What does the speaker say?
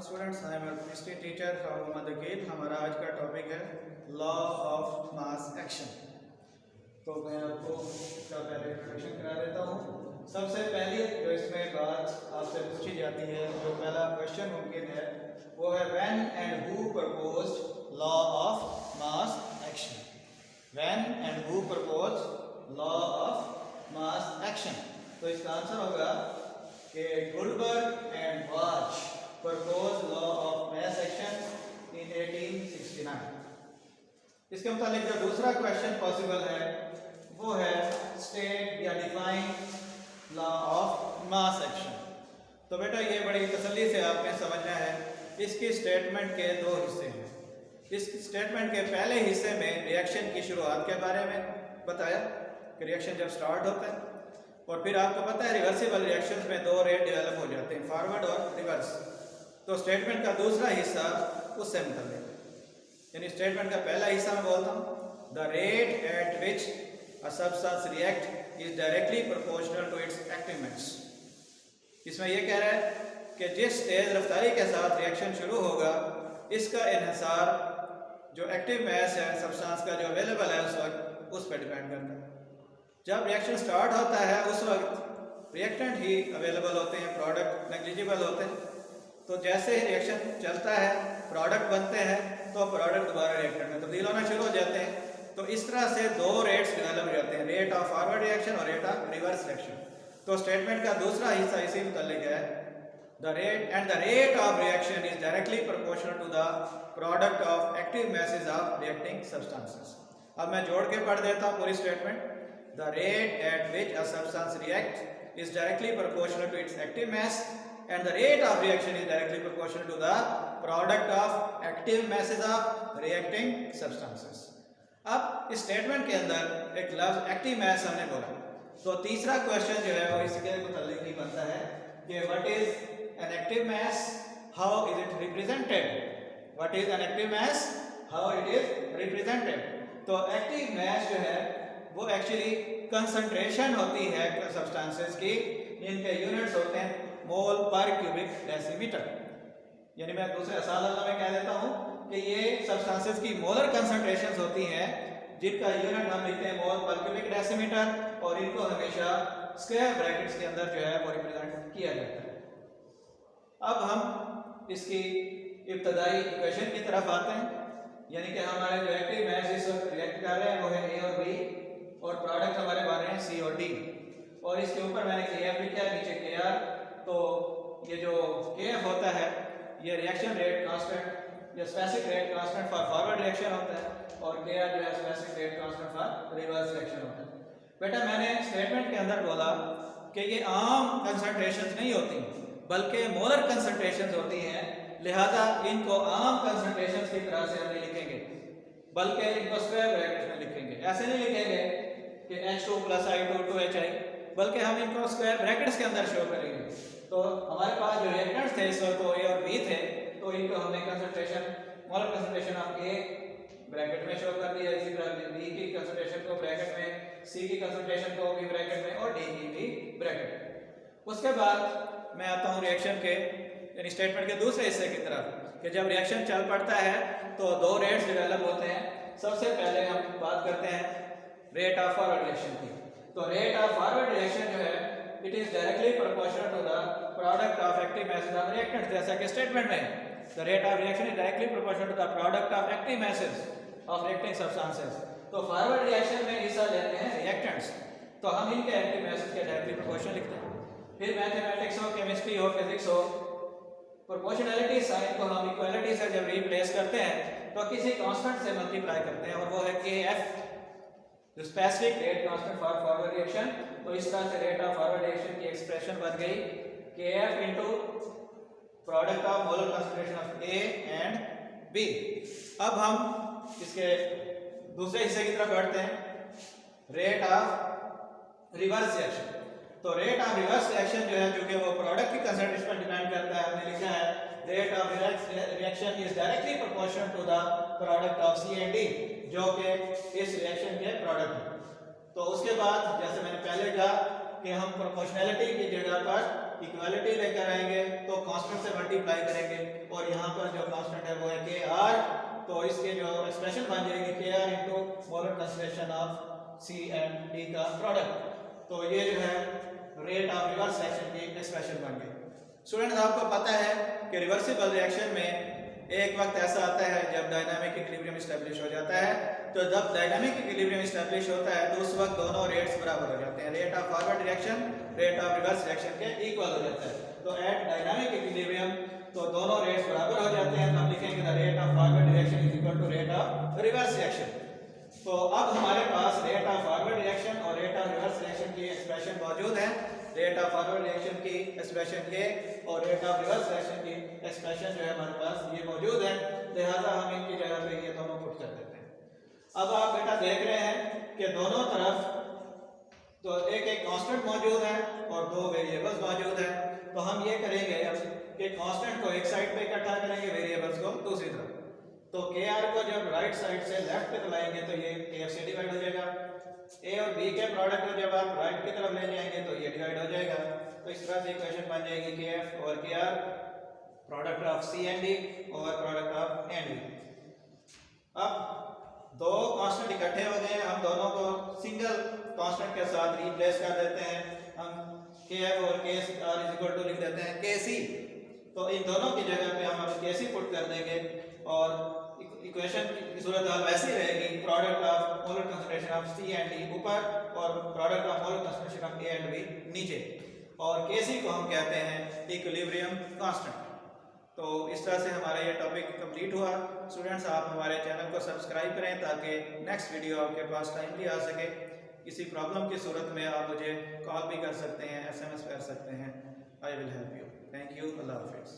Students, I am your chemistry teacher from Mohammad Akeel. हमारा आज का टॉपिक है लॉ ऑफ मास एक्शन। तो मैं आपको इसका पहले इंट्रोडक्शन करा देता हूँ। सबसे पहली जो इसमें बात आपसे पूछी जाती है, जो पहला क्वेश्चन मुमकिन है, वो है when and who proposed law of mass action. When and who proposed law of mass action. तो इसका आंसर होगा कि Guldberg and Waage proposed law of mass action in 1869। इसके मुतालिक जो दूसरा क्वेश्चन पॉसिबल है वो है स्टेट या define law of mass action. तो बेटा ये बड़ी तसल्ली से आपने समझना है। इसकी स्टेटमेंट के दो हिस्से हैं। इस स्टेटमेंट के पहले हिस्से में रिएक्शन की शुरुआत के बारे में बताया कि रिएक्शन जब स्टार्ट होता है, और फिर आपको पता है रिवर्सिबल रिएक्शंस में दो रेट डेवलप हो जाते हैं, फॉरवर्ड और रिवर्स। तो स्टेटमेंट का दूसरा हिस्सा उससे मुतल्लिक है। यानी स्टेटमेंट का पहला हिस्सा मैं बोलता हूँ the rate at which a substance react is directly proportional to its active mass. इसमें यह कह रहा है कि जिस तेज रफ्तारी के साथ रिएक्शन शुरू होगा, इसका इन्हिसार जो एक्टिव मास है सब्सटेंस का जो अवेलेबल है उस वक्त उस पर डिपेंड करता है। जब रिएक्शन स्टार्ट होता है उस वक्त रिएक्टेंट ही अवेलेबल होते हैं, प्रोडक्ट नेग्लिजिबल होते हैं। तो जैसे ही रिएक्शन चलता है, प्रोडक्ट बनते हैं, तो प्रोडक्ट दोबारा रिएक्टेंट में तब्दील होना शुरू हो जाते हैं। तो इस तरह से दो रेट्स डेवलप हो जाते हैं, रेट ऑफ फॉरवर्ड रिएक्शन और रेट ऑफ रिवर्स रिएक्शन। तो स्टेटमेंट का दूसरा हिस्सा इसी मुताल्लिक है the rate of reaction is directly proportional to the product of active masses of reacting substances. अब मैं जोड़ के पढ़ देता हूँ पूरी statement. The rate at which a substance react is directly proportional to its active mass and the rate of reaction is directly proportional to the product of active masses of reacting substances। अब इस statement के अंदर एक लफ्ज active mass हमने बोला, तो तीसरा क्वेश्चन जो है वो इसके मुताल्लिक ही बनता है कि what is an active mass, how is it represented. What is an active mass, how it is represented. तो एक्टिव मास जो है वो एक्चुअली कंसंट्रेशन होती है सब्सटेंसेस की, इनके यूनिट्स होते हैं मोल पर क्यूबिक डेसीमीटर। यानी मैं दूसरे आसान लफ्ज़ों में कह देता हूँ कि ये सब्सटेंसेस की मोलर कंसंट्रेशंस होती हैं जिनका यूनिट हम लिखते हैं मोल पर क्यूबिक डेसीमीटर, और इनको हमेशा स्क्वायर ब्रैकेट्स के अंदर जो है वो रिप्रेजेंट किया जाता है। अब हम इसकी इब्तदाई इक्वेशन की तरफ आते हैं। यानी कि हमारे जो एक्टिव मास इस वक्त रिएक्ट कर रहे हैं वो है ए और बी, और प्रोडक्ट हमारे बन रहे हैं सी और डी, और इसके ऊपर मैंने KF लिखा है, नीचे KR। तो ये जो KF होता है ये रिएक्शन रेट कांस्टेंट या specific rate constant for forward reaction होता है, और KR जो है specific rate constant for reverse reaction होता है। बेटा मैंने स्टेटमेंट के अंदर बोला कि ये आम कंसंट्रेशंस नहीं होती बल्कि मोलर कंसंट्रेशंस होती हैं, लिहाजा इनको आम कंसंट्रेशंस की तरह से हम नहीं लिखेंगे बल्कि इनको स्क्वायर ब्रैकेट्स में लिखेंगे। ऐसे नहीं लिखेंगे कि H2 + I2 2HI, बल्कि हम इनको स्क्वायर ब्रैकेट्स के अंदर शो करेंगे। तो हमारे पास जो रिएक्टेंट्स थे इस वक्त ए और बी थे, तो इनको हमने concentration molar concentration of A bracket में शो कर दिया, इसी तरह बी की कंसंट्रेशन को ब्रैकेट में, सी की कंसंट्रेशन को भी ब्रैकेट में, और डी की भी ब्रैकेट में। उसके बाद मैं आता हूँ रिएक्शन के यानी स्टेटमेंट के दूसरे हिस्से की तरफ कि जब रिएक्शन चल पड़ता है तो दो रेट्स डेवलप होते हैं। सबसे पहले हम बात करते हैं रेट ऑफ फॉरवर्ड रिएक्शन की। तो रेट ऑफ फॉरवर्ड रिएक्शन जो है it is directly proportional to the product of active masses of reactants, जैसा कि स्टेटमेंट में the rate of reaction is directly proportional to the product of active masses of reacting substances. तो forward reaction में हिस्सा लेते हैं reactants, तो हम इनके एक्टिव masses के डायरेक्टली प्रोपोर्शनल लिखते हैं। फिर मैथमेटिक्स हो, केमिस्ट्री हो, फिजिक्स हो, प्रोपोर्शनैलिटी साइन को हम इक्वालिटी से जब रिप्लेस करते हैं तो किसी कांस्टेंट से मल्टीप्लाई करते हैं, और वो है KF, जो specific rate constant for forward reaction. तो इस तरह से रेट ऑफ फॉरवर्ड रिएक्शन की एक्सप्रेशन बन गई KF into product of molar concentration of A and B। अब हम इसके दूसरे हिस्से की तरफ बढ़ते हैं, रेट ऑफ रिवर्स रिएक्शन। तो रेट ऑफ रिवर्स रिएक्शन जो है, क्योंकि वो प्रोडक्ट की कंसंट्रेशन पर डिपेंड करता है, हमने लिखा है rate of reaction is directly proportional to the product of C and D, जो कि इस रिएक्शन के प्रोडक्ट है। तो उसके बाद जैसे मैंने पहले कहा कि हम प्रोपोर्शनैलिटी की जगह पर इक्वालिटी लेकर आएंगे तो कांस्टेंट से मल्टीप्लाई करेंगे और यहाँ पर जो कांस्टेंट है वो है के आर, तो इसके जो एक्सप्रेशन बन जाएगी k r into molar concentration of c and d का प्रोडक्ट। तो ये जो है रेट ऑफ रिवर्स रिएक्शन की एक्सप्रेशन बन गई। स्टूडेंट्स आपको पता है कि रिवर्सिबल रिएक्शन में एक वक्त ऐसा आता है जब डायनामिक इक्विलिब्रियम एस्टेब्लिश हो जाता है। तो जब डायनामिक इक्विलिब्रियम एस्टेब्लिश होता है तो उस वक्त दोनों रेट्स बराबर हो जाते हैं, rate of forward reaction rate of reverse reaction के इक्वल हो जाता है। तो एट डायनामिक इक्विलिब्रियम तो दोनों रेट्स बराबर हो जाते हैं, तब लिखेंगे the rate of forward reaction is equal to rate of reverse reaction. तो अब हमारे पास रेट ऑफ फॉरवर्ड रिएक्शन और रेट ऑफ रिवर्स रिएक्शन की एक्सप्रेशन मौजूद है। रेट ऑफ फॉरवर्ड रिएक्शन की एक्सप्रेशन ये और रेट ऑफ रिवर्स रिएक्शन की एक्सप्रेशन जो है हमारे पास ये मौजूद है, लिहाजा हम इनकी जगह पे ये दोनों पुट कर देते हैं। अब आप बेटा देख रहे हैं कि दोनों तरफ तो एक एक कांस्टेंट मौजूद है और दो वेरिएबल्स मौजूद है। तो हम ये करेंगे अब कि कांस्टेंट को एक साइड पे इकट्ठा करेंगे, वेरिएबल्स को दूसरी तरफ। तो के आर को जब राइट साइड से लेफ्ट पे लाएंगे तो ये के एफ से डिवाइड हो जाएगा। ए और बी के प्रोडक्ट को जब आप राइट की तरफ ले जाएंगे तो ये डिवाइड हो जाएगा। तो इस तरह से इक्वेशन बन जाएगी के एफ और k r product of c and d और प्रोडक्ट ऑफ एंड डी। अब दो कांस्टेंट इकट्ठे हो गए हैं, हम दोनों को सिंगल कांस्टेंट के साथ रिप्लेस कर देते हैं। हम के एफ और k are is equal to लिख देते हैं के सी। तो इन दोनों की जगह पे हम के सी पुट कर देंगे और इक्वेशन की सूरत हाल वैसी रहेगी, product of molar concentration of c and d ऊपर और product of molar concentration of a and b नीचे, और केसी को हम कहते हैं इक्विलिब्रियम कांस्टेंट। तो इस तरह से हमारा ये टॉपिक कंप्लीट हुआ। स्टूडेंट्स आप हमारे चैनल को सब्सक्राइब करें ताकि नेक्स्ट वीडियो आपके पास टाइमली आ सके। किसी प्रॉब्लम की सूरत में आप मुझे कॉल भी कर सकते हैं, SMS कर सकते हैं। I will help you. Thank you. Allah हाफिज़।